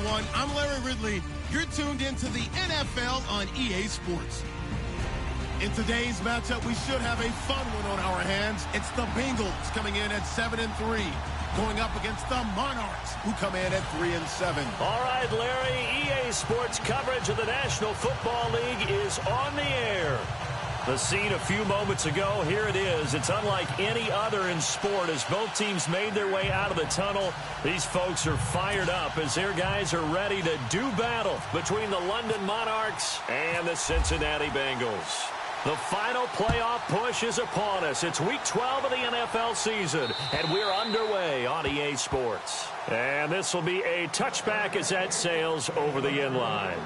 everyone. I'm Larry Ridley. You're tuned into the NFL on EA Sports. In today's matchup, we should have a fun one on our hands. It's the Bengals coming in at 7-3, going up against the Monarchs, who come in at 3-7. All right, Larry, EA Sports coverage of the National Football League is on the air. The scene a few moments ago, here it is. It's unlike any other in sport as both teams made their way out of the tunnel. These folks are fired up as their guys are ready to do battle between the London Monarchs and the Cincinnati Bengals. The final playoff push is upon us. It's Week 12 of the NFL season, and we're underway on EA Sports. And this will be a touchback as that sails over the end line.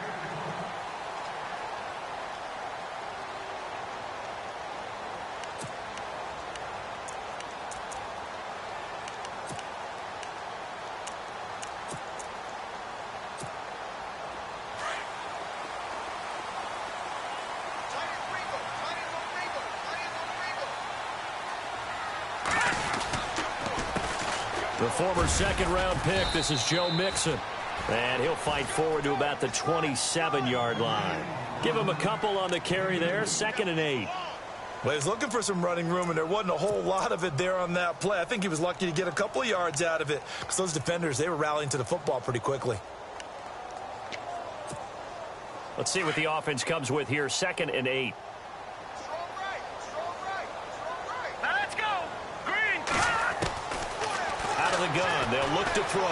The former second-round pick, this is Joe Mixon. And he'll fight forward to about the 27-yard line. Give him a couple on the carry there, 2nd and 8. Well, he's looking for some running room, and there wasn't a whole lot of it there on that play. I think he was lucky to get a couple of yards out of it because those defenders, they were rallying to the football pretty quickly. Let's see what the offense comes with here, 2nd and 8. The gun. They'll look to throw.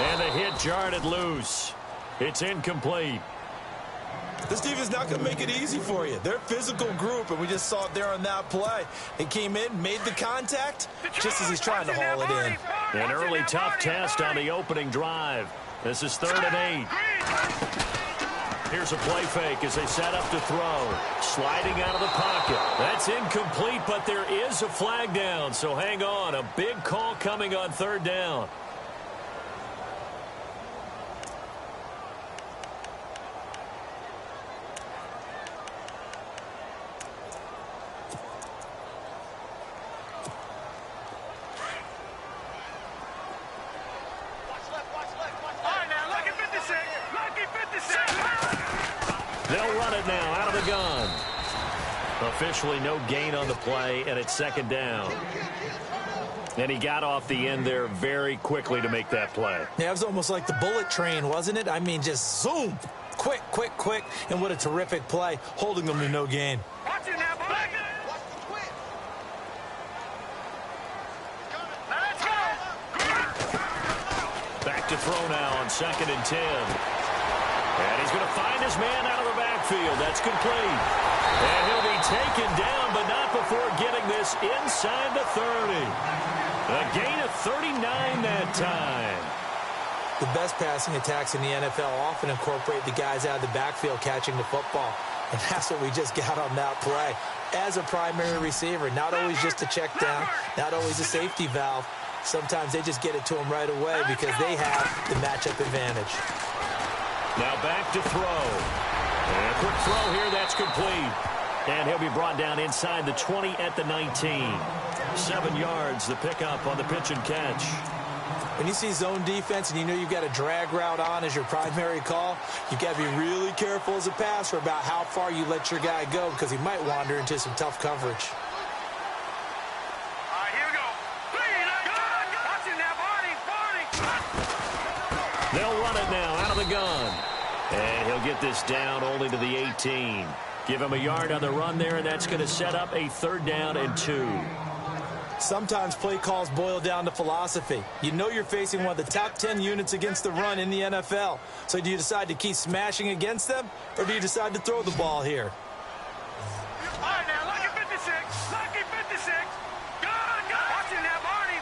And the hit jarred it loose. It's incomplete. This defense is not going to make it easy for you. They're a physical group, and we just saw it there on that play. It came in, made the contact, just as he's trying to haul it in. An early tough test on the opening drive. This is 3rd and 8. Here's a play fake as they set up to throw. Sliding out of the pocket. That's incomplete, but there is a flag down, so hang on. A big call coming on 3rd down. They'll run it now out of the gun. Officially no gain on the play, and it's 2nd down. And he got off the end there very quickly to make that play. Yeah, it was almost like the bullet train, wasn't it? I mean, just zoom. Quick, quick, quick. And what a terrific play, holding them to no gain. Watch it now, boy. Let's go. Back to throw now on 2nd and 10. And he's going to find his man out of the backfield. That's complete. And he'll be taken down, but not before getting this inside the 30. A gain of 39 that time. The best passing attacks in the NFL often incorporate the guys out of the backfield catching the football. And that's what we just got on that play. As a primary receiver, not always just a check down, not always a safety valve. Sometimes they just get it to him right away because they have the matchup advantage. Now back to throw. And a quick throw here, that's complete. And he'll be brought down inside the 20 at the 19. 7 yards, the pickup on the pitch and catch. When you see zone defense and you know you've got a drag route on as your primary call, you've got to be really careful as a passer about how far you let your guy go because he might wander into some tough coverage. They'll run it now out of the gun. And he'll get this down only to the 18. Give him a yard on the run there, and that's going to set up a 3rd down and 2. Sometimes play calls boil down to philosophy. You know you're facing one of the top 10 units against the run in the NFL. So do you decide to keep smashing against them, or do you decide to throw the ball here? All right, now, lucky 56. Lucky 56. Good, good. Watch it now, Barney.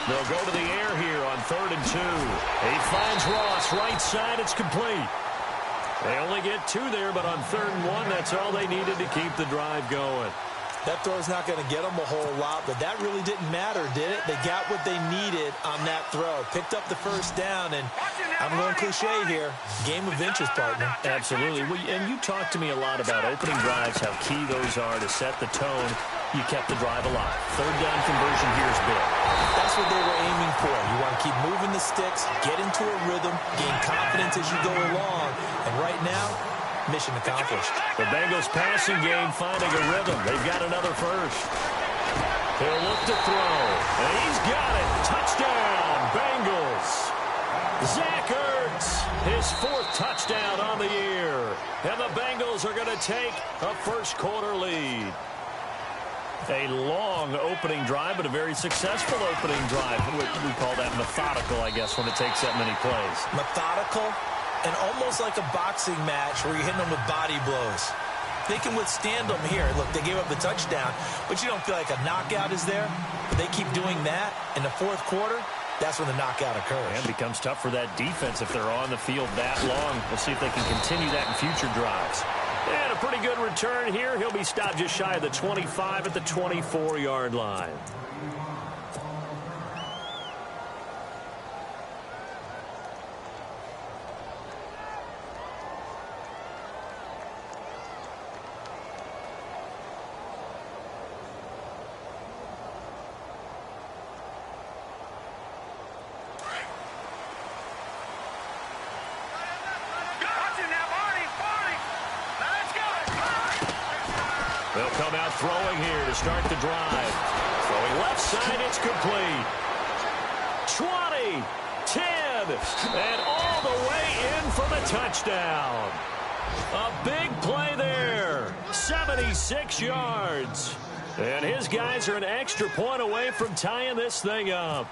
They'll go to the air here on 3rd and 2. He finds Ross right side. It's complete. They only get 2 there, but on 3rd and 1, that's all they needed to keep the drive going. That throw's not going to get them a whole lot, but that really didn't matter, did it? They got what they needed on that throw. Picked up the 1st down, and I'm going cliche here. Game of inches, partner. Absolutely. And you talked to me a lot about opening drives, how key those are to set the tone. you kept the drive alive. Third down conversion here is big. That's what they were aiming for. You want to keep moving the sticks, get into a rhythm, gain confidence as you go along. And right now, mission accomplished. The Bengals passing game finding a rhythm. They've got another first. He'll look to throw. And he's got it. Touchdown, Bengals. Zach Ertz, his 4th touchdown on the year. And the Bengals are going to take a first-quarter lead. A long opening drive, but a very successful opening drive. We call that methodical, I guess, when it takes that many plays. Methodical and almost like a boxing match where you're hitting them with body blows. They can withstand them here. Look, they gave up the touchdown, but you don't feel like a knockout is there. But they keep doing that in the 4th quarter. That's when the knockout occurs. And it becomes tough for that defense if they're on the field that long. We'll see if they can continue that in future drives. And a pretty good return here. He'll be stopped just shy of the 25 at the 24-yard line. They'll come out throwing here to start the drive. Throwing left side, it's complete. 20, 10, and all the way in for the touchdown. A big play there. 76 yards. And his guys are an extra point away from tying this thing up.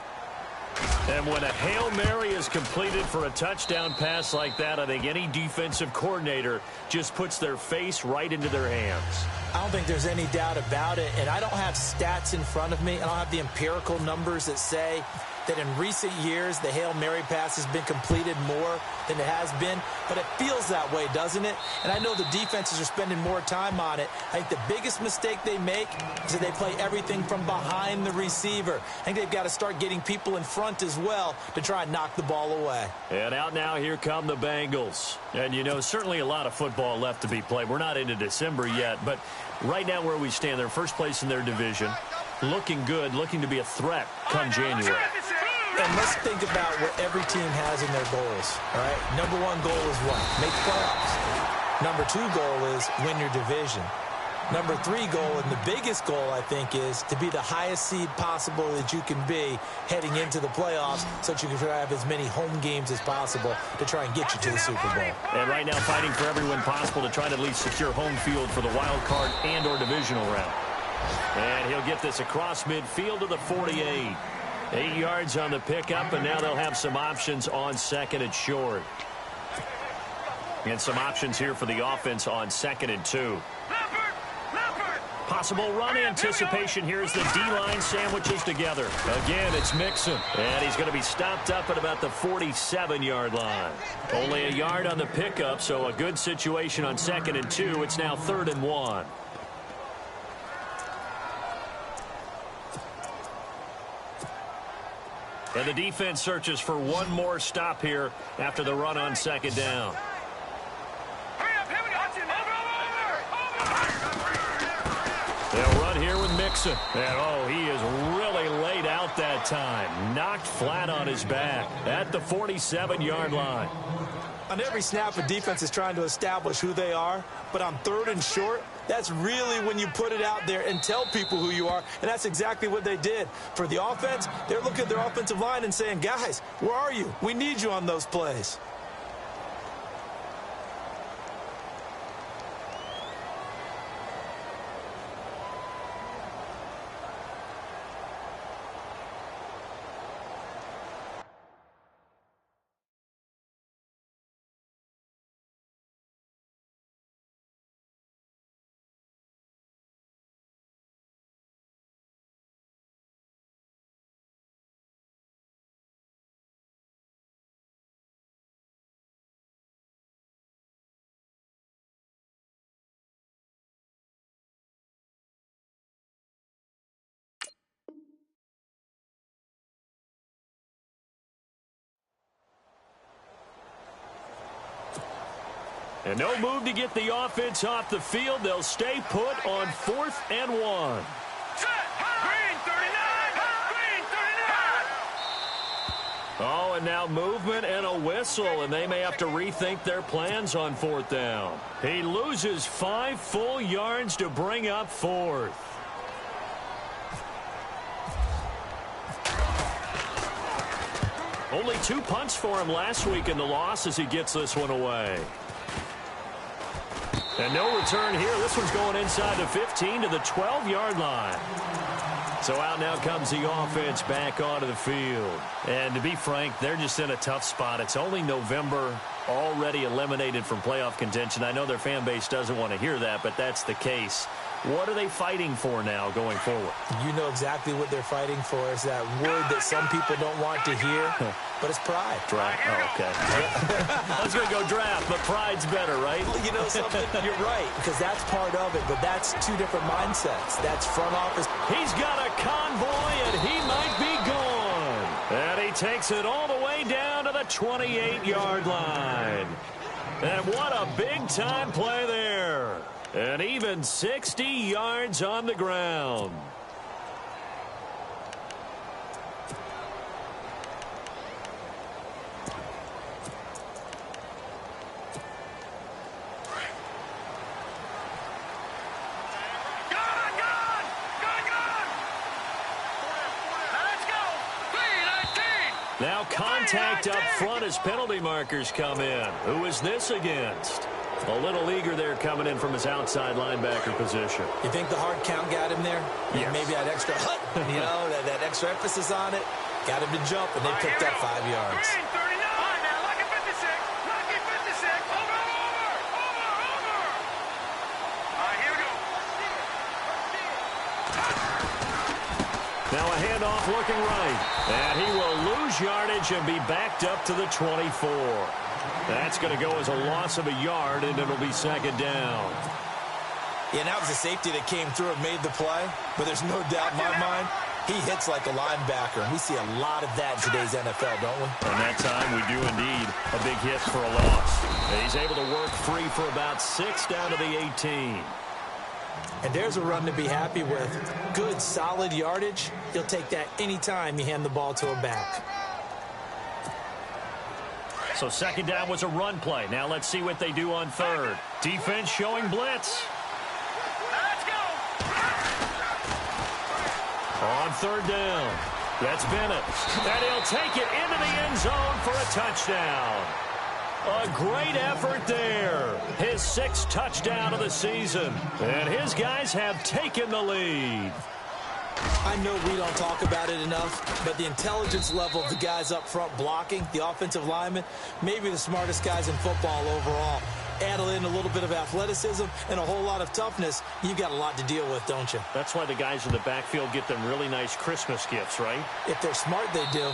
And when a Hail Mary is completed for a touchdown pass like that, I think any defensive coordinator just puts their face right into their hands. I don't think there's any doubt about it, and I don't have stats in front of me. I don't have the empirical numbers that say that in recent years the Hail Mary pass has been completed more than it has been, but it feels that way, doesn't it? And I know the defenses are spending more time on it. I think the biggest mistake they make is that they play everything from behind the receiver. I think they've got to start getting people in front as well to try and knock the ball away. And out now, here come the Bengals. And, you know, certainly a lot of football left to be played. We're not into December yet, but right now where we stand, they're first place in their division, looking good, looking to be a threat come January. And let's think about what every team has in their goals, all right? Number 1 goal is what? Make playoffs. Number 2 goal is win your division. Number 3 goal, and the biggest goal, I think, is to be the highest seed possible that you can be heading into the playoffs so that you can try to have as many home games as possible to try and get you to the Super Bowl. And right now fighting for every win possible to try to at least secure home field for the wild card and or divisional round. And he'll get this across midfield to the 48. 8 yards on the pickup, and now they'll have some options on second and short. And some options here for the offense on 2nd and 2. Possible run anticipation here as the D-line sandwiches together. Again, it's Mixon. And he's going to be stopped up at about the 47-yard line. Only a yard on the pickup, so a good situation on 2nd and 2. It's now 3rd and 1. And the defense searches for one more stop here after the run on 2nd down. They'll run here with Mixon. And, oh, he is really laid out that time. Knocked flat on his back at the 47-yard line. On every snap, a defense is trying to establish who they are. But on 3rd and short, that's really when you put it out there and tell people who you are. And that's exactly what they did. For the offense, they're looking at their offensive line and saying, guys, where are you? We need you on those plays. And no move to get the offense off the field. They'll stay put on 4th and 1. Green 39. Green 39. Oh, and now movement and a whistle, and they may have to rethink their plans on 4th down. He loses 5 full yards to bring up 4th. Only 2 punts for him last week in the loss as he gets this one away. And no return here. This one's going inside the 15 to the 12-yard line. So out now comes the offense back onto the field. And to be frank, they're just in a tough spot. It's only November, already eliminated from playoff contention. I know their fan base doesn't want to hear that, but that's the case. What are they fighting for now going forward? You know exactly what they're fighting for. Is that word that some people don't want to hear, but it's pride. Draft. Oh, okay. I was going to go draft, but pride's better, right? Well, you know something? You're right, because that's part of it, but that's 2 different mindsets. That's front office. He's got a convoy, and he might be gone. And he takes it all the way down to the 28-yard line. And what a big-time play there. And even 60 yards on the ground. Now contact up front as penalty markers come in. Who is this against? A little eager there coming in from his outside linebacker position. You think the hard count got him there? Yes. Maybe that extra that extra emphasis on it. Got him to jump, and they picked up 5 yards. Green 39. Now, lucky 56. Lucky 56. Over. All right, here we go. Now a handoff looking right. And he will lose yardage and be backed up to the 24. That's going to go as a loss of a yard, and it'll be 2nd down. Yeah, and that was a safety that came through and made the play. But there's no doubt in my mind, he hits like a linebacker. And we see a lot of that in today's NFL, don't we? And that time we do indeed. A big hit for a loss. And he's able to work free for about 6 down to the 18. And there's a run to be happy with. Good, solid yardage. He'll take that anytime you hand the ball to a back. So 2nd down was a run play. Now let's see what they do on 3rd. Defense showing blitz. Let's go. On 3rd down, that's Bennett. And he'll take it into the end zone for a touchdown. A great effort there. His 6th touchdown of the season. And his guys have taken the lead. I know we don't talk about it enough, but the intelligence level of the guys up front blocking, the offensive linemen, maybe the smartest guys in football overall. Add in a little bit of athleticism and a whole lot of toughness, you've got a lot to deal with, don't you? That's why the guys in the backfield get them really nice Christmas gifts, right? If they're smart, they do.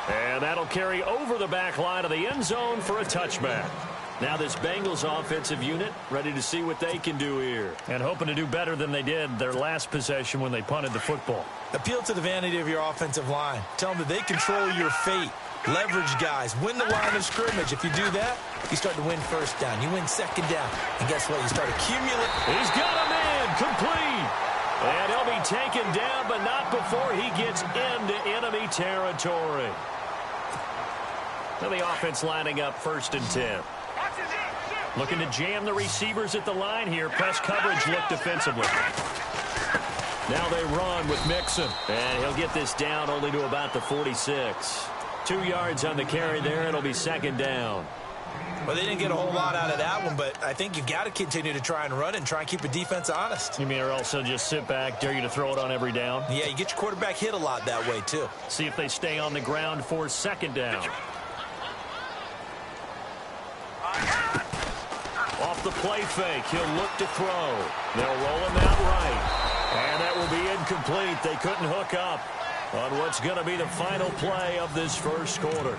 And that'll carry over the back line of the end zone for a touchback. Now this Bengals offensive unit ready to see what they can do here. And hoping to do better than they did their last possession when they punted the football. Appeal to the vanity of your offensive line. Tell them that they control your fate. Leverage guys. Win the line of scrimmage. If you do that, you start to win 1st down. You win 2nd down. And guess what? You start accumulating. He's got a man. Complete. And he'll be taken down, but not before he gets into enemy territory. Now the offense lining up 1st and 10. Looking to jam the receivers at the line here. Press coverage look defensively. Now they run with Mixon. And he'll get this down only to about the 46. 2 yards on the carry there. It'll be 2nd down. Well, they didn't get a whole lot out of that one, but I think you got to continue to try and run and try and keep the defense honest. You mean or also just sit back, dare you to throw it on every down? Yeah, you get your quarterback hit a lot that way, too. See if they stay on the ground for 2nd down. Off the play fake, he'll look to throw. They'll roll him out right. And that will be incomplete. They couldn't hook up on what's going to be the final play of this 1st quarter.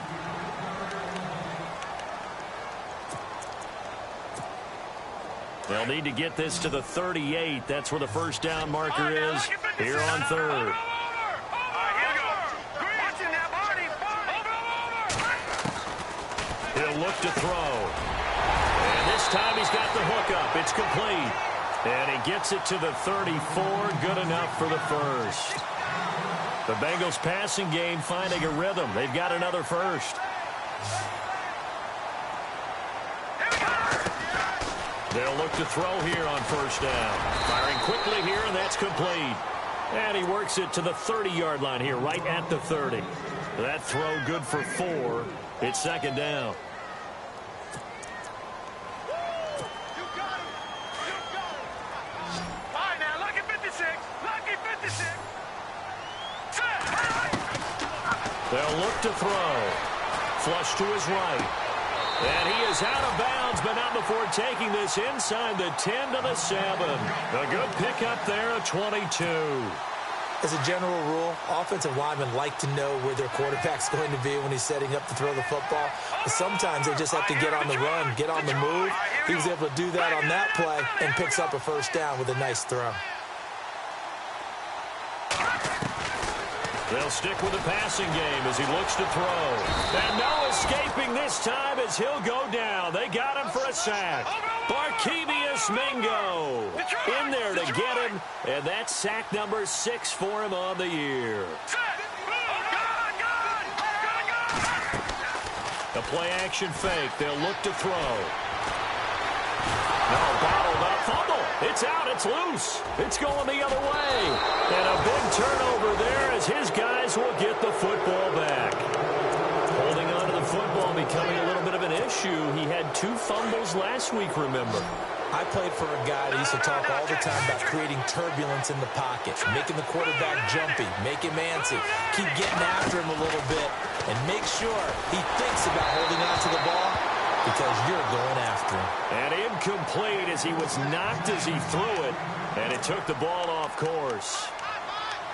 They'll need to get this to the 38. That's where the 1st down marker is here on 3rd. He'll look to throw. And this time he's got the hook up. It's complete. And he gets it to the 34. Good enough for the first. The Bengals passing game finding a rhythm. They've got another first. They'll look to throw here on first down. Firing quickly here, and that's complete. And he works it to the 30-yard line here, right at the 30. That throw good for 4. It's second down. They'll look to throw. Flush to his right. And he is out of bounds, but not before taking this inside the 10 to the 7. A good pickup there, a 22. As a general rule, offensive linemen like to know where their quarterback's going to be when he's setting up to throw the football. But sometimes they just have to get on the run, get on the move. He was able to do that on that play and picks up a first down with a nice throw. They'll stick with the passing game as he looks to throw. And no escaping this time as he'll go down. They got him for a sack. Barkevius Mingo in there to get him. And that's sack number 6 for him on the year. A play-action fake. They'll look to throw. No, bottled up. Fumble. It's out. It's loose. It's going the other way. And a big turnover there as his guys will get the football back. Holding on to the football becoming a little bit of an issue. He had 2 fumbles last week, remember. I played for a guy that used to talk all the time about creating turbulence in the pocket, making the quarterback jumpy, make him antsy, keep getting after him a little bit, and make sure he thinks about holding on to the ball because you're going after him. And incomplete as he was knocked as he threw it, and it took the ball off course.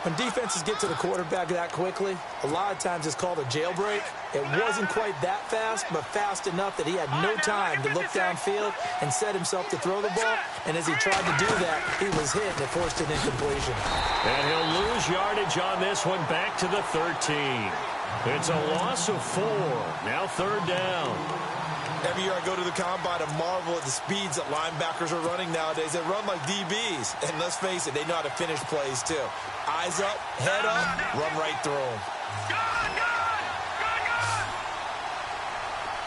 When defenses get to the quarterback that quickly, a lot of times it's called a jailbreak. It wasn't quite that fast, but fast enough that he had no time to look downfield and set himself to throw the ball. And as he tried to do that, he was hit and it forced an incompletion. And he'll lose yardage on this one back to the 13. It's a loss of 4. Now third down. Every year I go to the combine and marvel at the speeds that linebackers are running nowadays. They run like DBs. And let's face it, they know how to finish plays too. Eyes up, head up, run right through them. Gone!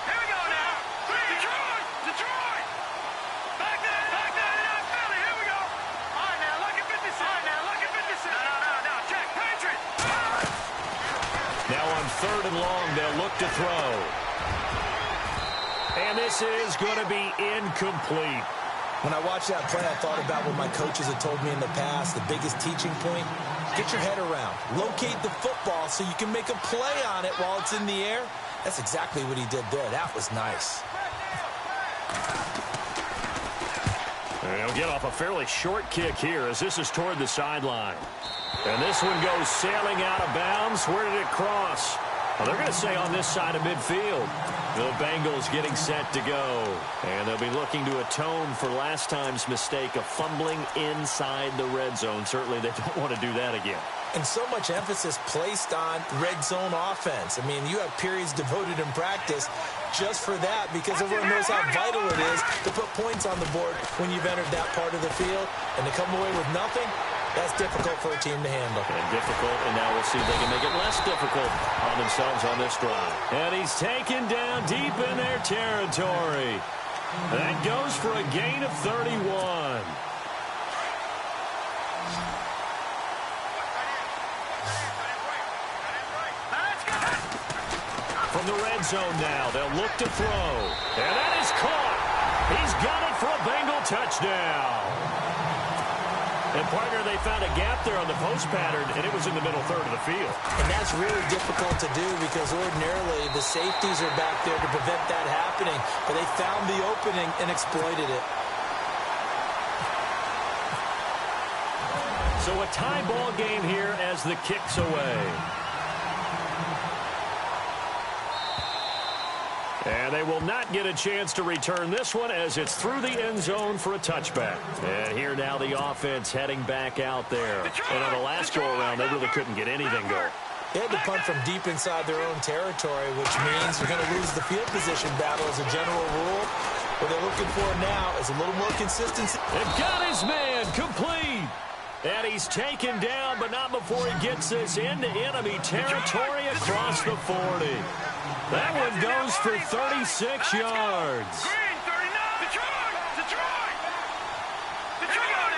Here we go now. Detroit! Back there, Philly. Here we go. All right, now, look at 56. No. Check. Patriot. Now on third and long, they'll look to throw. And this is going to be incomplete. When I watched that play, I thought about what my coaches had told me in the past. The biggest teaching point, get your head around. Locate the football so you can make a play on it while it's in the air. That's exactly what he did there. That was nice. And he'll get off a fairly short kick here as this is toward the sideline. And this one goes sailing out of bounds. Where did it cross? Well, they're going to say on this side of midfield. The Bengals getting set to go. And they'll be looking to atone for last time's mistake of fumbling inside the red zone. Certainly they don't want to do that again. And so much emphasis placed on red zone offense. I mean, you have periods devoted in practice just for that because everyone knows how vital it is to put points on the board when you've entered that part of the field. And to come away with nothing, that's difficult for a team to handle. And difficult, and now we'll see if they can make it less difficult on themselves on this drive. And he's taken down deep in their territory. That goes for a gain of 31. From the red zone now, they'll look to throw. And that is caught. He's got it for a Bengal touchdown. And, partner, they found a gap there on the post pattern, and it was in the middle third of the field. And that's really difficult to do because ordinarily the safeties are back there to prevent that happening. But they found the opening and exploited it. So a tie ball game here as the kick's away. And they will not get a chance to return this one as it's through the end zone for a touchback. And here now the offense heading back out there. And on the last go-around, they really couldn't get anything going. They had to punt from deep inside their own territory, which means you're going to lose the field position battle as a general rule. What they're looking for now is a little more consistency. They've got his man complete. And he's taken down, but not before he gets this into enemy territory across the 40. That one goes for 36 yards. Green, 39. Detroit! Detroit! Detroit!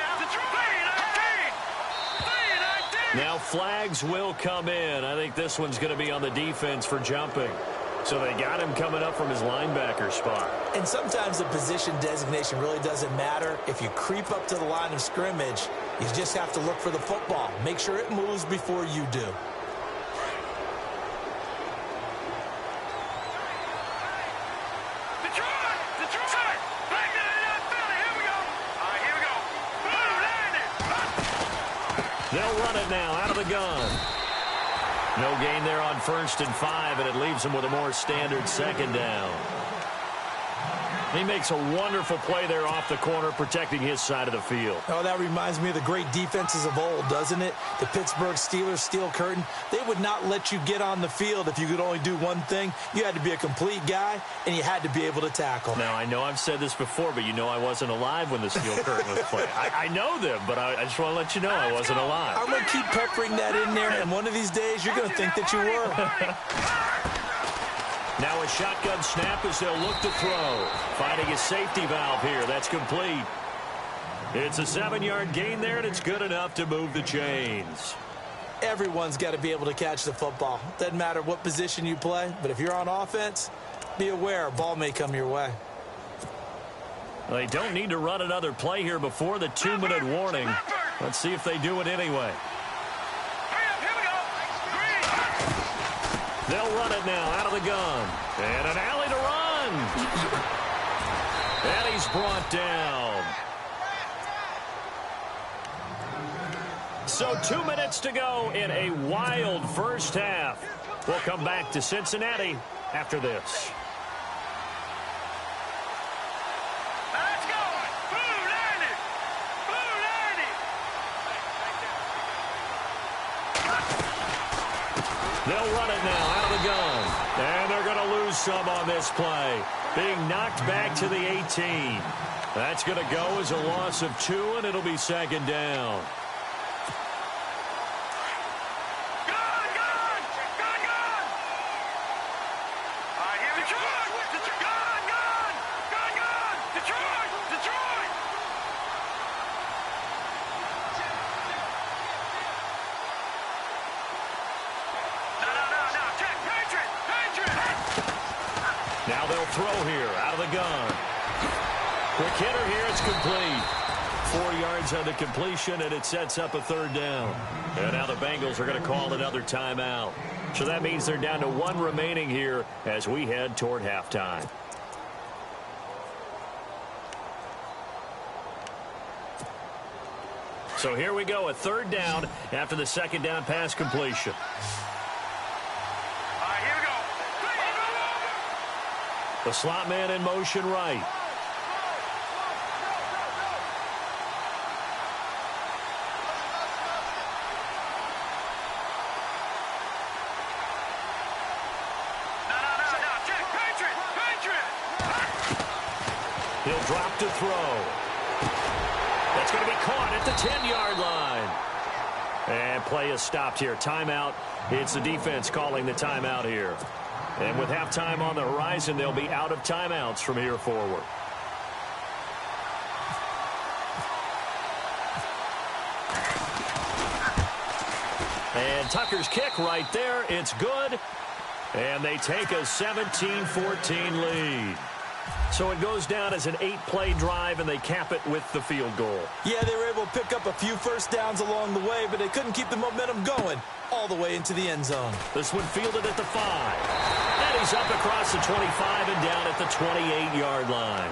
19! Now flags will come in. I think this one's going to be on the defense for jumping. So they got him coming up from his linebacker spot. And sometimes the position designation really doesn't matter. If you creep up to the line of scrimmage, you just have to look for the football. Make sure it moves before you do. Detroit! Detroit! Back to the Philly. Here we go. All right, here we go. Boom, landed. They'll run it now out of the gun. No gain there on 1st and 5, and it leaves them with a more standard second down. He makes a wonderful play there off the corner, protecting his side of the field. Oh, that reminds me of the great defenses of old, doesn't it? The Pittsburgh Steelers steel curtain. They would not let you get on the field if you could only do one thing. You had to be a complete guy, and you had to be able to tackle. Now, I know I've said this before, but you know I wasn't alive when the steel curtain was played. I know them, but I just want to let you know I wasn't alive. I'm going to keep peppering that in there, and one of these days you're going to think that you were. Now a shotgun snap as they'll look to throw. Finding a safety valve here. That's complete. It's a 7-yard gain there, and it's good enough to move the chains. Everyone's got to be able to catch the football. Doesn't matter what position you play, but if you're on offense, be aware a ball may come your way. Well, they don't need to run another play here before the 2-minute warning. Let's see if they do it anyway. They'll run it now out of the gun. And an alley to run. And he's brought down. So 2 minutes to go in a wild first half. We'll come back to Cincinnati after this. Let's go. Boom, landed. Boom, landed. They'll run it now out of the gun. And they're going to lose some on this play. Being knocked back to the 18. That's going to go as a loss of 2, and it'll be second down. Now they'll throw here out of the gun. Quick hitter here. It's complete. 4 yards on the completion, and it sets up a third down. And now the Bengals are going to call another timeout. So that means they're down to 1 remaining here as we head toward halftime. So here we go, a third down after the second down pass completion. The slot man in motion right. He'll drop to throw. That's going to be caught at the 10-yard line. And play is stopped here. Timeout. It's the defense calling the timeout here. And with halftime on the horizon, they'll be out of timeouts from here forward. And Tucker's kick right there. It's good. And they take a 17-14 lead. So it goes down as an 8-play drive, and they cap it with the field goal. Yeah, they were able to pick up a few first downs along the way, but they couldn't keep the momentum going all the way into the end zone. This one fielded at the 5. And he's up across the 25 and down at the 28-yard line.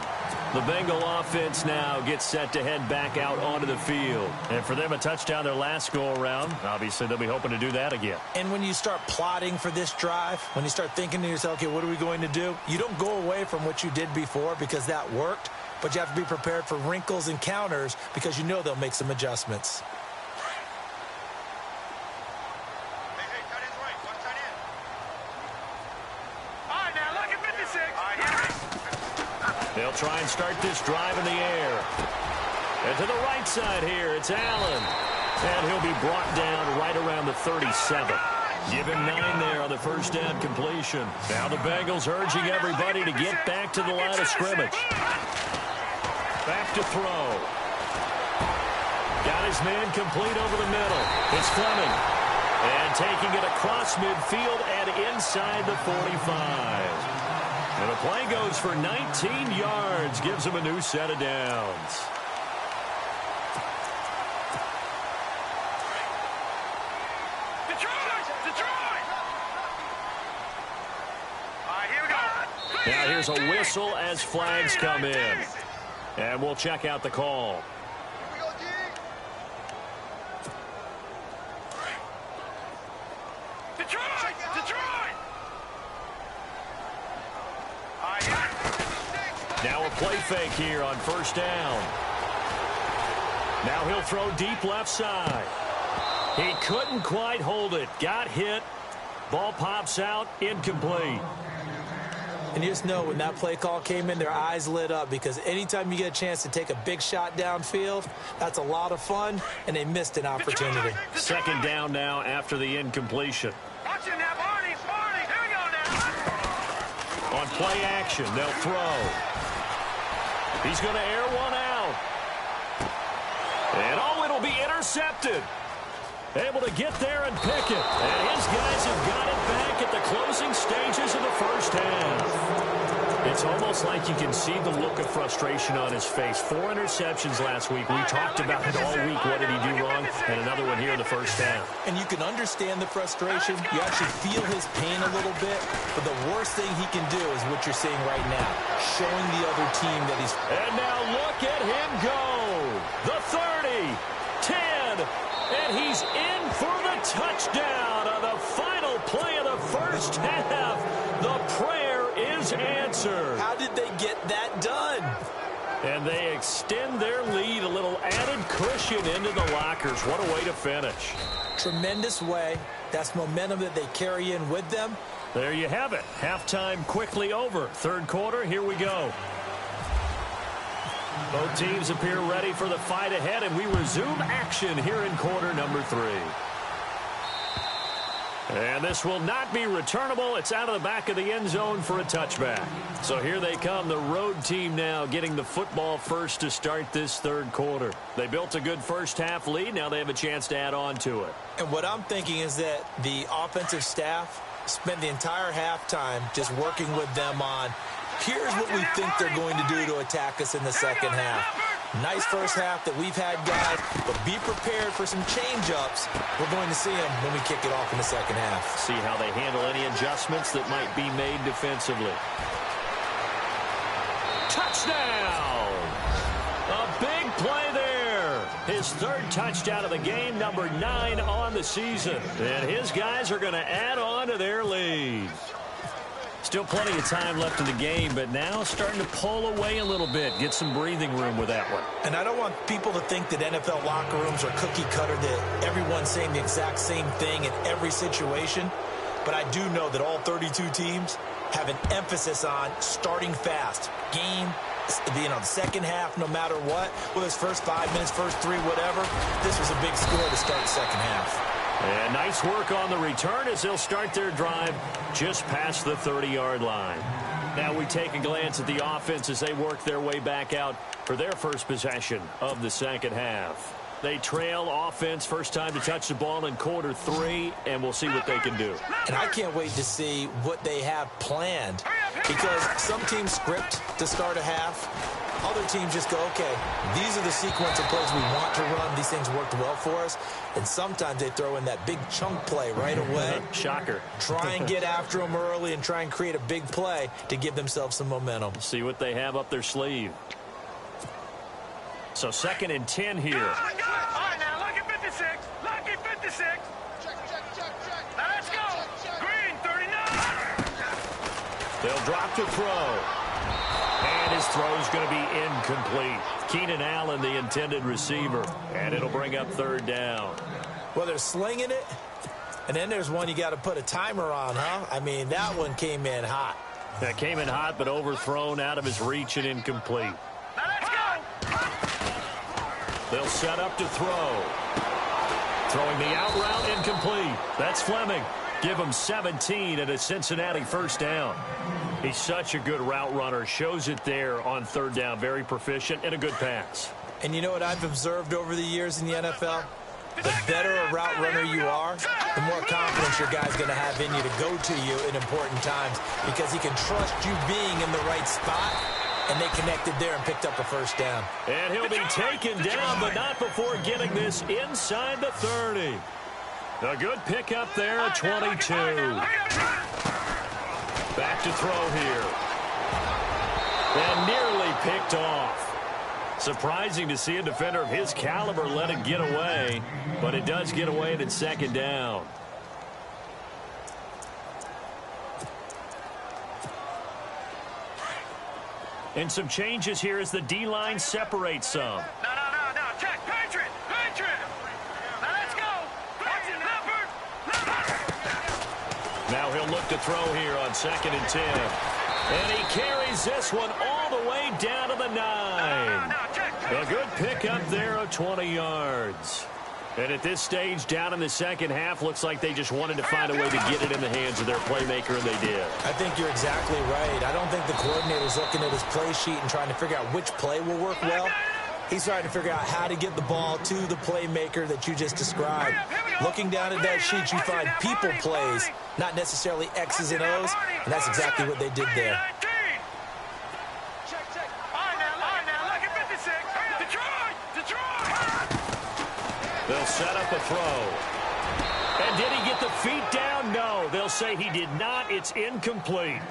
The Bengal offense now gets set to head back out onto the field. And for them, a touchdown their last go-around. Obviously, they'll be hoping to do that again. And when you start plotting for this drive, when you start thinking to yourself, okay, what are we going to do? You don't go away from what you did before because that worked, but you have to be prepared for wrinkles and counters because you know they'll make some adjustments. They'll They'll try and start this drive in the air. And to the right side here, it's Allen. And he'll be brought down right around the 37. Give him 9 there on the first down completion. Now the Bengals urging everybody to get back to the line of scrimmage. Back to throw. Got his man complete over the middle. It's Fleming. And taking it across midfield and inside the 45. And the play goes for 19 yards. Gives him a new set of downs. Now here's a whistle as flags come in. And we'll check out the call. Now a play fake here on first down. Now he'll throw deep left side. He couldn't quite hold it. Got hit. Ball pops out. Incomplete. And you just know when that play call came in, their eyes lit up, because anytime you get a chance to take a big shot downfield, that's a lot of fun, and they missed an opportunity. Second down now after the incompletion. Watch him now, Barney. Here we go now. On play action, they'll throw. He's going to air one out. And oh, it'll be intercepted. Able to get there and pick it. And his guys have got it back at the closing stages of the first half. It's almost like you can see the look of frustration on his face. 4 interceptions last week. We talked about it all week. What did he do wrong? And another one here in the first half. And you can understand the frustration. You actually feel his pain a little bit. But the worst thing he can do is what you're seeing right now. Showing the other team that he's... And now look at him go. The 30, 10, and he's in for the touchdown on the final play of the first half. The prayer is answered. How did they get that done? And they extend their lead, a little added cushion into the lockers. What a way to finish. Tremendous way. That's momentum that they carry in with them. There you have it. Halftime quickly over. Third quarter, here we go. Both teams appear ready for the fight ahead, and we resume action here in quarter number 3. And this will not be returnable. It's out of the back of the end zone for a touchback. So here they come, the road team now getting the football first to start this third quarter. They built a good first half lead. Now they have a chance to add on to it. And what I'm thinking is that the offensive staff spent the entire halftime just working with them on, here's what we think they're going to do to attack us in the second half. Nice first half that we've had, guys, but be prepared for some change-ups. We're going to see them when we kick it off in the second half. See how they handle any adjustments that might be made defensively. Touchdown! A big play there. His third touchdown of the game, number 9 on the season. And his guys are going to add on to their lead. Still plenty of time left in the game, but now starting to pull away a little bit. Get some breathing room with that one. And I don't want people to think that NFL locker rooms are cookie cutter, that everyone's saying the exact same thing in every situation. But I do know that all 32 teams have an emphasis on starting fast. Game, the second half, no matter what. Whether it's first 5 minutes, first 3, whatever. This was a big score to start the second half. And nice work on the return as they'll start their drive just past the 30-yard line. Now we take a glance at the offense as they work their way back out for their first possession of the second half. They trail offense, first time to touch the ball in quarter 3, and we'll see what they can do. And I can't wait to see what they have planned, because some teams script to start a half. Other teams just go, okay, these are the sequence of plays we want to run. These things worked well for us. And sometimes they throw in that big chunk play right away. Shocker. Try and get after them early and try and create a big play to give themselves some momentum. See what they have up their sleeve. So 2nd and 10 here. All right, now, lucky 56. Lucky 56. Now, let's go. Green, 39. They'll drop to throw. And his throw is going to be incomplete. Keenan Allen, the intended receiver. And it'll bring up 3rd down. Well, they're slinging it. And then there's one you got to put a timer on, huh? I mean, that one came in hot. That came in hot, but overthrown out of his reach and incomplete. Now let's go. They'll set up to throw. Throwing the out route, incomplete. That's Fleming. Give him 17 and a Cincinnati first down. He's such a good route runner. Shows it there on third down. Very proficient and a good pass. And you know what I've observed over the years in the NFL? The better a route runner you are, the more confidence your guy's going to have in you to go to you in important times because he can trust you being in the right spot, and they connected there and picked up a first down. And he'll be taken down, but not before getting this inside the 30. A good pickup there at 22. Back to throw here. And nearly picked off. Surprising to see a defender of his caliber let it get away, but it does get away and it's second down. And some changes here as the D-line separates some. No. Check. Patriot. Now let's go. Watch it, Leopard. Now he'll look to throw here on 2nd and 10. And he carries this one all the way down to the 9. A good pickup there of 20 yards. And at this stage, down in the second half, looks like they just wanted to find a way to get it in the hands of their playmaker, and they did. I think you're exactly right. I don't think the coordinator's looking at his play sheet and trying to figure out which play will work well. He's trying to figure out how to get the ball to the playmaker that you just described. Looking down at that sheet, you find people plays, not necessarily X's and O's, and that's exactly what they did there. They'll set up a throw. And did he get the feet down? No. They'll say he did not. It's incomplete.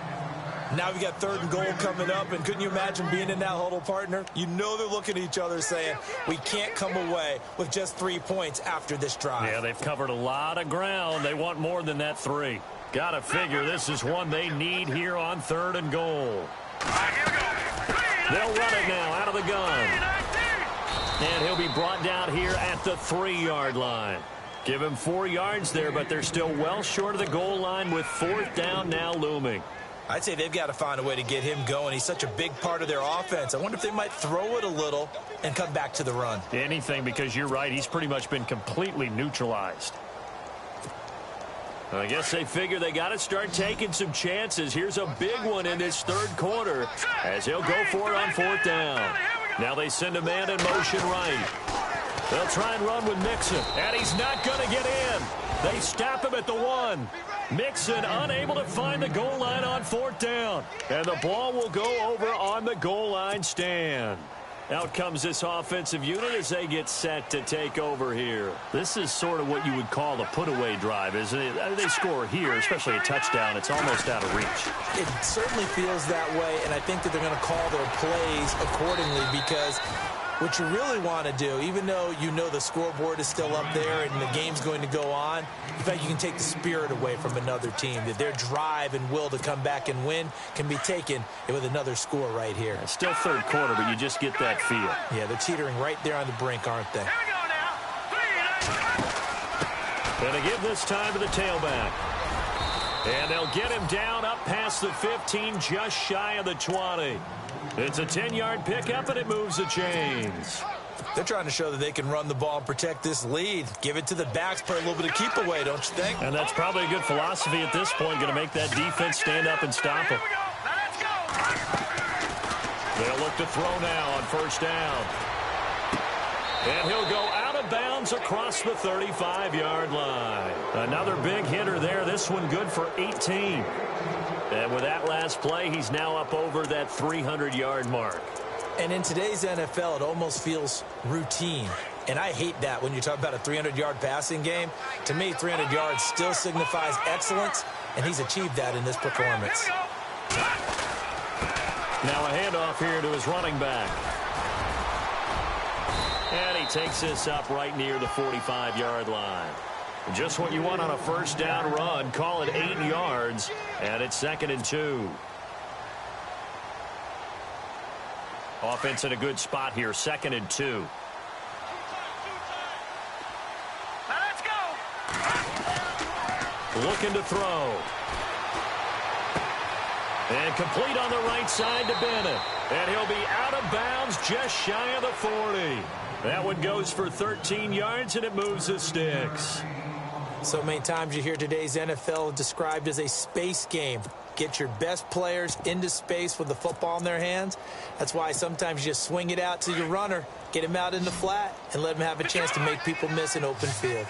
Now we got 3rd and goal coming up, and couldn't you imagine being in that huddle, partner? You know they're looking at each other saying, we can't come away with just 3 points after this drive. Yeah, they've covered a lot of ground. They want more than that 3. Gotta figure this is one they need here on 3rd and goal. They'll run it now out of the gun. And he'll be brought down here at the 3-yard line. Give him 4 yards there, but they're still well short of the goal line with 4th down now looming. I'd say they've got to find a way to get him going. He's such a big part of their offense. I wonder if they might throw it a little and come back to the run. Anything, because you're right. He's pretty much been completely neutralized. I guess they figure they got to start taking some chances. Here's a big one in this 3rd quarter as he'll go for it on 4th down. Now they send a man in motion right. They'll try and run with Mixon, and he's not going to get in. They stop him at the 1. Mixon unable to find the goal line on 4th down. And the ball will go over on the goal line stand. Out comes this offensive unit as they get set to take over here. This is sort of what you would call a put-away drive, isn't it? They score here, especially a touchdown. It's almost out of reach. It certainly feels that way, and I think that they're going to call their plays accordingly because what you really want to do, even though you know the scoreboard is still up there and the game's going to go on, in fact, you can take the spirit away from another team. That their drive and will to come back and win can be taken with another score right here. It's still 3rd quarter, but you just get that feel. Yeah, they're teetering right there on the brink, aren't they? And they give this time to the tailback. And they'll get him down up past the 15, just shy of the 20. It's a 10-yard pickup, and it moves the chains. They're trying to show that they can run the ball and protect this lead. Give it to the backs, play a little bit of keep away, don't you think? And that's probably a good philosophy at this point, going to make that defense stand up and stop them. They'll look to throw now on 1st down. And he'll go out of bounds across the 35-yard line. Another big hitter there. This one good for 18. And with that last play, he's now up over that 300-yard mark. And in today's NFL, it almost feels routine. And I hate that when you talk about a 300-yard passing game. To me, 300 yards still signifies excellence, and he's achieved that in this performance. Now a handoff here to his running back. And he takes this up right near the 45-yard line. Just what you want on a 1st down run. Call it 8 yards, and it's 2nd and 2. Offense in a good spot here, 2nd and 2. Now let's go. Looking to throw. And complete on the right side to Bennett. And he'll be out of bounds just shy of the 40. That one goes for 13 yards, and it moves the sticks. So many times you hear today's NFL described as a space game. Get your best players into space with the football in their hands. That's why sometimes you just swing it out to your runner, get him out in the flat, and let him have a chance to make people miss an open field.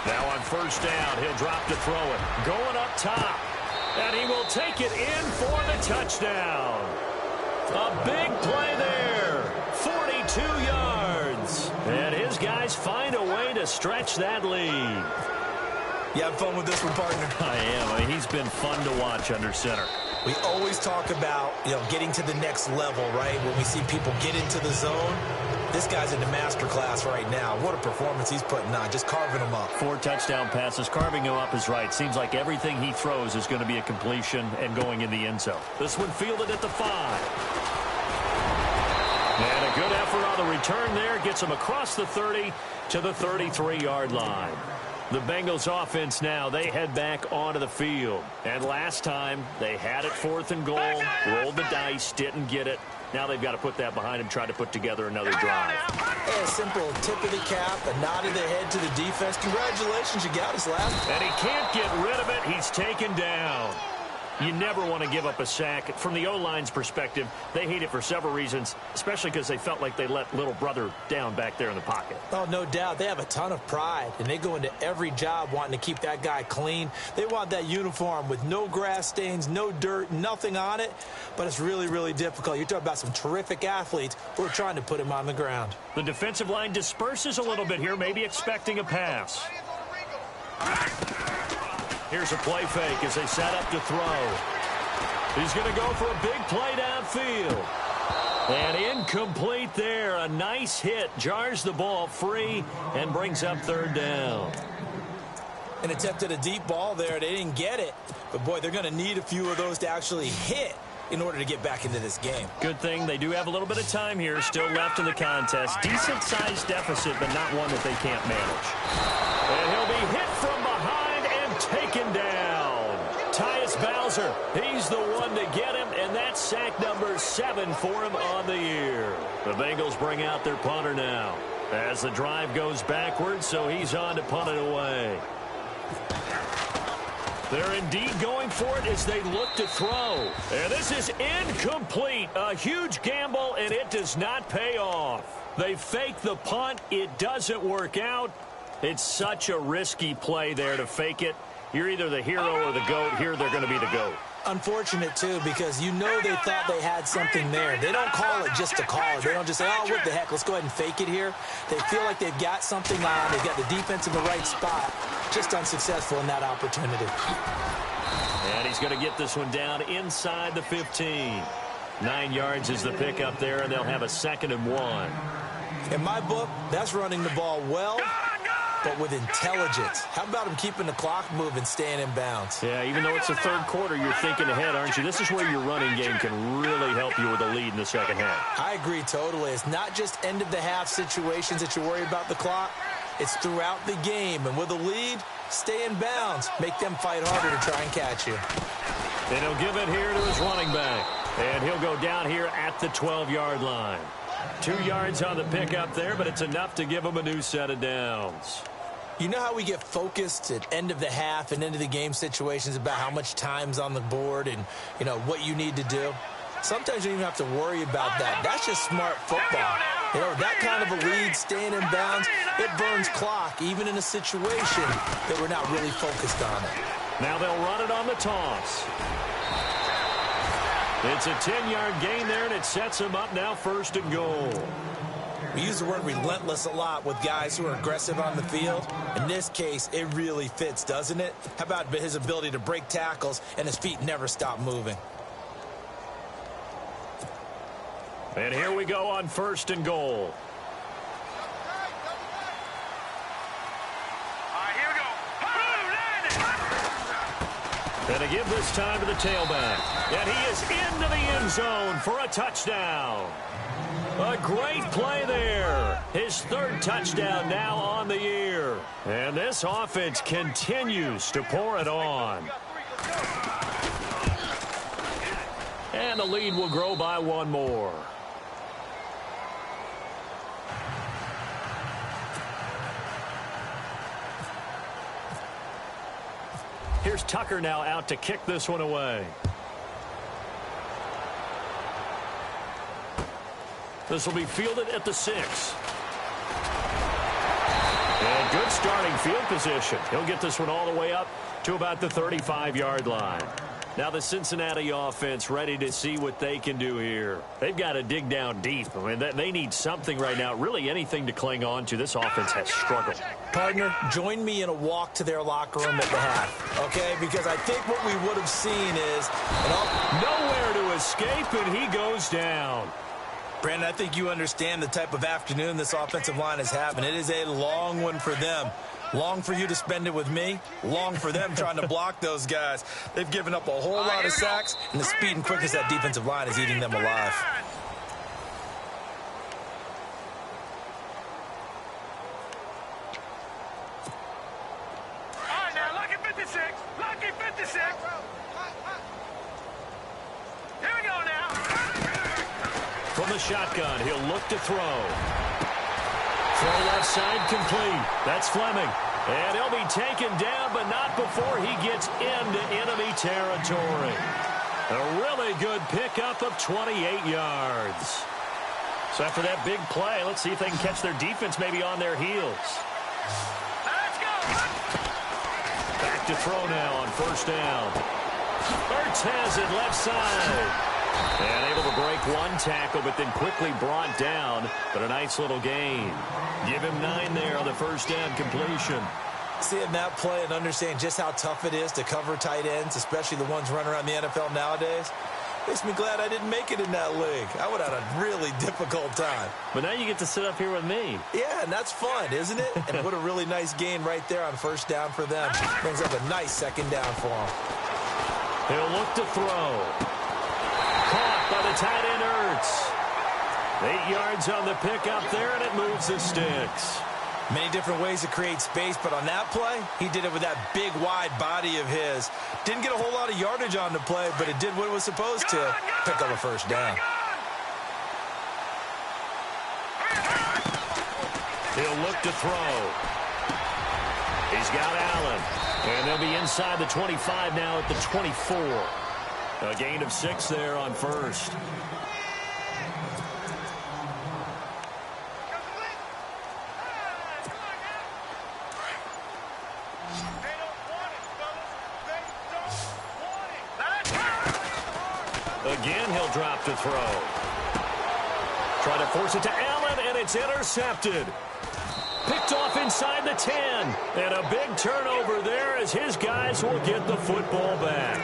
Now on first down, he'll drop to throw it. Going up top. And he will take it in for the touchdown. A big play there. 42 yards. And his guys find a way to stretch that lead. You have fun with this one, partner? I am. I mean, he's been fun to watch under center. We always talk about, getting to the next level, right? When we see people get into the zone, this guy's in the master class right now. What a performance he's putting on, just carving them up. 4 touchdown passes. Carving him up is right. Seems like everything he throws is going to be a completion and going in the end zone. This one fielded at the 5. And a good effort on the return there. Gets him across the 30 to the 33-yard line. The Bengals offense now, they head back onto the field. And last time, they had it 4th and goal, rolled the dice, didn't get it. Now they've got to put that behind him, try to put together another drive. A simple tip of the cap, a nod of the head to the defense. Congratulations, you got us, lad. And he can't get rid of it. He's taken down. You never want to give up a sack. From the O-line's perspective, they hate it for several reasons, especially because they felt like they let little brother down back there in the pocket. Oh, no doubt. They have a ton of pride, and they go into every job wanting to keep that guy clean. They want that uniform with no grass stains, no dirt, nothing on it, but it's really, really difficult. You're talking about some terrific athletes who are trying to put him on the ground. The defensive line disperses a little bit here, maybe expecting a pass. Here's a play fake as they set up to throw. He's going to go for a big play downfield. And incomplete there. A nice hit. Jars the ball free and brings up 3rd down. An attempt at a deep ball there. They didn't get it. But, boy, they're going to need a few of those to actually hit in order to get back into this game. Good thing they do have a little bit of time here still left in the contest. Decent-sized deficit, but not one that they can't manage. And he'll be hit from behind and taken down. Tyus Bowser, he's the one to get him, and that's sack number 7 for him on the year. The Bengals bring out their punter now as the drive goes backwards, so he's on to punt it away. They're indeed going for it as they look to throw. And this is incomplete. A huge gamble, and it does not pay off. They fake the punt. It doesn't work out. It's such a risky play there to fake it. You're either the hero or the GOAT. Here they're going to be the GOAT. Unfortunate, too, because you know they thought they had something there. They don't call it just to call it. They don't just say, oh, what the heck, let's go ahead and fake it here. They feel like they've got something on. They've got the defense in the right spot. Just unsuccessful in that opportunity. And he's going to get this one down inside the 15. 9 yards is the pickup there, and they'll have a 2nd and 1. In my book, that's running the ball well, but with intelligence. How about him keeping the clock moving, staying in bounds? Yeah, even though it's the 3rd quarter, you're thinking ahead, aren't you? This is where your running game can really help you with a lead in the 2nd half. I agree totally. It's not just end-of-the-half situations that you worry about the clock. It's throughout the game. And with a lead, stay in bounds. Make them fight harder to try and catch you. And he'll give it here to his running back. And he'll go down here at the 12-yard line. 2 yards on the pickup there, but it's enough to give him a new set of downs. You know how we get focused at end of the half and end of the game situations about how much time's on the board and, what you need to do? Sometimes you don't even have to worry about that. That's just smart football. That kind of a lead, staying in bounds, it burns clock, even in a situation that we're not really focused on it. Now they'll run it on the toss. It's a 10-yard gain there, and it sets them up now 1st and goal. We use the word relentless a lot with guys who are aggressive on the field. In this case, it really fits, doesn't it? How about his ability to break tackles and his feet never stop moving? And here we go on 1st and goal. And to give this time to the tailback. And he is into the end zone for a touchdown. A great play there. His third touchdown now on the year. And this offense continues to pour it on. And the lead will grow by one more. Here's Tucker now out to kick this one away. This will be fielded at the 6. And good starting field position. He'll get this one all the way up to about the 35-yard line. Now the Cincinnati offense ready to see what they can do here. They've got to dig down deep. I mean, they need something right now, really anything to cling on to. This offense has struggled. Partner, join me in a walk to their locker room at the half, okay? Because I think what we would have seen is nowhere to escape, and he goes down. Brandon, I think you understand the type of afternoon this offensive line is having. It is a long one for them. Long for you to spend it with me. Long for them trying to block those guys. They've given up a whole lot of sacks, and the speed and quickness of that defensive line is eating them alive. All right, now, lucky 56. Lucky 56. Here we go now. From the shotgun, he'll look to throw. Throw left side complete. That's Fleming. And he'll be taken down, but not before he gets into enemy territory. A really good pickup of 28 yards. So after that big play, let's see if they can catch their defense maybe on their heels. Let's go. Back to throw now on first down. Ertz has it left side. And able to break one tackle, but then quickly brought down. But a nice little gain. Give him 9 there on the first down completion. seeing that play and understand just how tough it is to cover tight ends, especially the ones running around the NFL nowadays, makes me glad I didn't make it in that league. I would have had a really difficult time. But now you get to sit up here with me. Yeah, and that's fun, isn't it? And what a really nice gain right there on first down for them. Brings up a nice second down for them. He'll look to throw. Caught by the tight end Ertz. 8 yards on the pickup there, and it moves the sticks. Many different ways to create space, but on that play, he did it with that big, wide body of his. Didn't get a whole lot of yardage on the play, but it did what it was supposed to. Pick up a first down. He'll look to throw. He's got Allen. And they'll be inside the 25 now at the 24. A gain of 6 there on first. Again, he'll drop to throw. Try to force it to Allen, and it's intercepted. Picked off inside the 10. And a big turnover there as his guys will get the football back.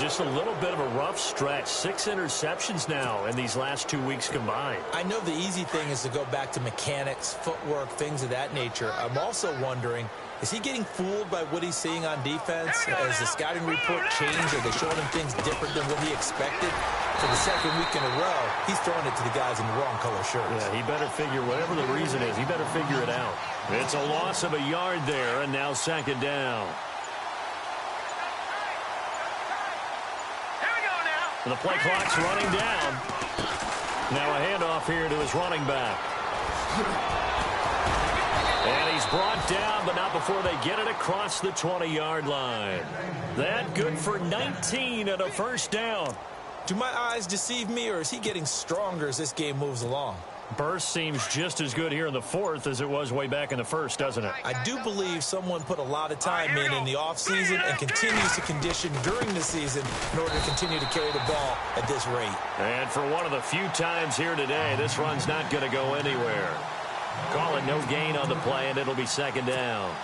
Just a little bit of a rough stretch. 6 interceptions now in these last 2 weeks combined. I know the easy thing is to go back to mechanics, footwork, things of that nature. I'm also wondering, is he getting fooled by what he's seeing on defense? Has the scouting report changed? Are they showing him things different than what he expected? For the second week in a row, he's throwing it to the guys in the wrong color shirts. Yeah, he better figure, whatever the reason is, he better figure it out. It's a loss of a yard there, and now second down. Here we go now. And the play clock's running down. Now a handoff here to his running back. And he's brought down, but not before they get it across the 20-yard line. That good for 19 and a first down. Do my eyes deceive me, or is he getting stronger as this game moves along? Burst seems just as good here in the fourth as it was way back in the first, doesn't it? I do believe someone put a lot of time in the offseason and continues to condition during the season in order to continue to carry the ball at this rate. And for one of the few times here today, this run's not going to go anywhere. Call it no gain on the play, and it'll be second down.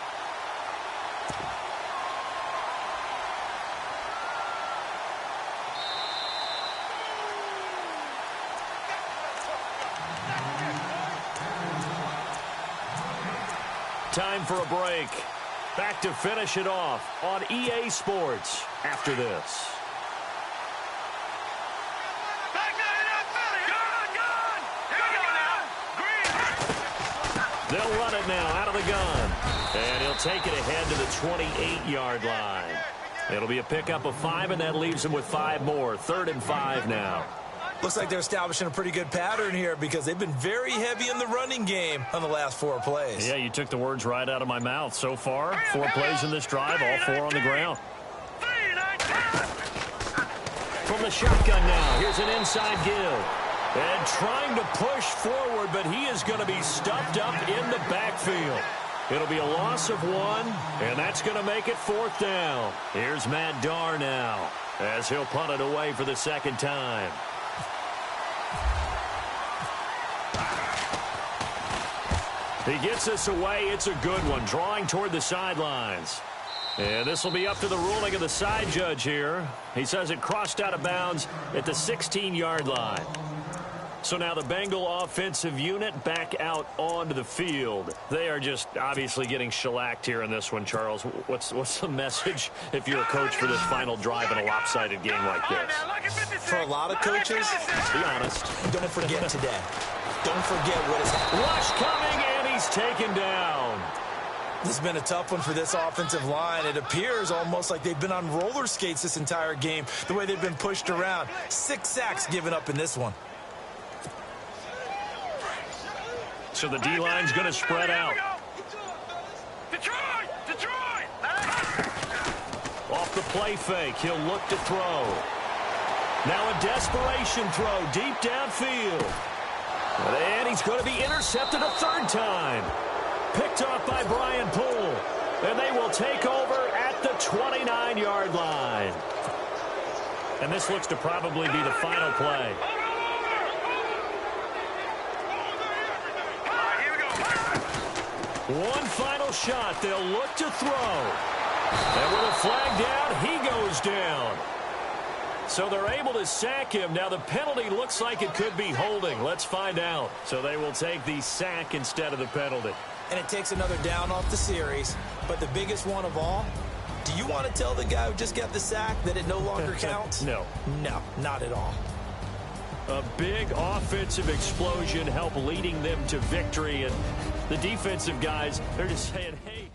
Time for a break. Back to finish it off on EA Sports after this. Back there in that Philly. Good, good. They'll run it now out of the gun. And he'll take it ahead to the 28-yard line. It'll be a pickup of 5, and that leaves him with 5 more. 3rd and 5 now. Looks like they're establishing a pretty good pattern here because they've been very heavy in the running game on the last 4 plays. Yeah, you took the words right out of my mouth. So far, 4 plays in this drive, all 4 on the ground. From the shotgun now, here's an inside give. And trying to push forward, but he is going to be stuffed up in the backfield. It'll be a loss of 1, and that's going to make it 4th down. Here's Matt Darr now as he'll punt it away for the 2nd time. He gets this away. It's a good one, drawing toward the sidelines. And this will be up to the ruling of the side judge here. He says it crossed out of bounds at the 16-yard line. So now the Bengal offensive unit back out onto the field. They are just obviously getting shellacked here in this one, Charles. What's the message if you're a coach for this final drive in a lopsided game like this? For a lot of coaches, be honest, don't forget today. Don't forget what has happened. Rush coming, and he's taken down. This has been a tough one for this offensive line. It appears almost like they've been on roller skates this entire game, the way they've been pushed around. 6 sacks given up in this one. So the D-line's going to spread out. Detroit! Off the play fake, he'll look to throw. Now a desperation throw deep downfield. And he's going to be intercepted a 3rd time. Picked off by Brian Poole. And they will take over at the 29-yard line. And this looks to probably be the final play. One final shot. They'll look to throw. And with a flag down, he goes down. So they're able to sack him. Now the penalty looks like it could be holding. Let's find out. So they will take the sack instead of the penalty. And it takes another down off the series. But the biggest one of all, do you want to tell the guy who just got the sack that it no longer counts? No. No, not at all. A big offensive explosion helped leading them to victory. And the defensive guys, they're just saying, hey.